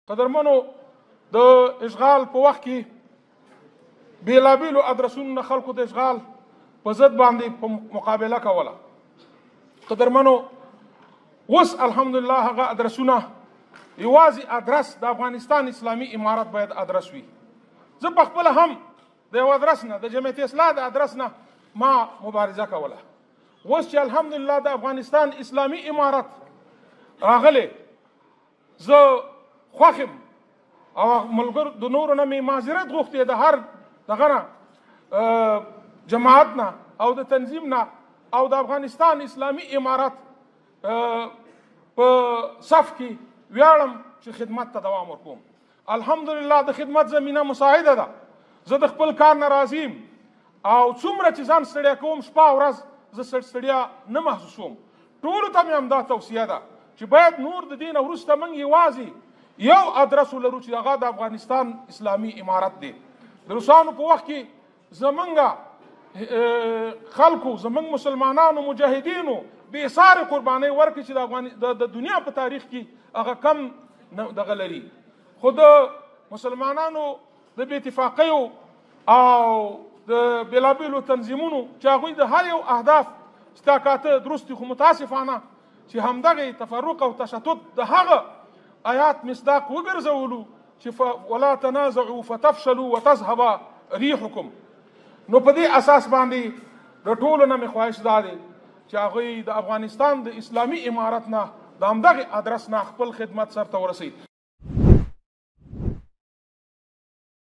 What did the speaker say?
قدرمنو د اشغال په وخت کې بیلابیلو ادرسونو خلکو د اشغال په ضد باندې په مقابله کوله. قدرمنو اوس الحمدلله هغه ادرسونه یوازې ادرس د افغانستان اسلامي امارت باید ادرس وي. زه په خپله هم د یو ادرس نه د جمعیت اصلاح د ادرس نه ما مبارزه کوله. اوس چې الحمدلله د افغانستان اسلامي امارت راغلی زه خوښ یم او ملګرو د نورو نه مې معذرت غوښتی د هر دغه نه جماعت نه او د تنظیم نه او د افغانستان اسلامي امارت په صف کې ویاړم چې خدمت ته دوام ورکوم. الحمدلله د خدمت زمینه مساعده ده. زه د خپل کار نه راضي یم او څومره چې ځان ستړیا کوم شپه او ورځ زه ستړیا نه محسوسوم. ټولو ته مې همدا توصیه ده چې باید نور د دې نه وروسته موږ یوازې یو ادرس ولرو چې هغه د افغانستان اسلامي امارت دی. د روسانو په وخت کې زمونږ خلکو زمونږ مسلمانانو مجاهدینو بې سارې قربانۍ ورکړي چې د دنیا په تاریخ کې هغه کم دغه لري. خو د مسلمانانو د بې اتفاقیو او د بېلابېلو تنظیمونو چې هغوی د هر یو اهداف ستاکاته درست دي، خو متاسفانه چې همدغه تفرق او تشتت د هغه آیات مصداق وګرځولو چې ولا تنازعوا فتفشلوا وتذهب ريحكم. نو په دې اساس باندې د ټولو نه مې خواهش دا دی چې هغوی د افغانستان د اسلامي امارت نه د همدغه ادرس نه خپل خدمت سرته ورسوي.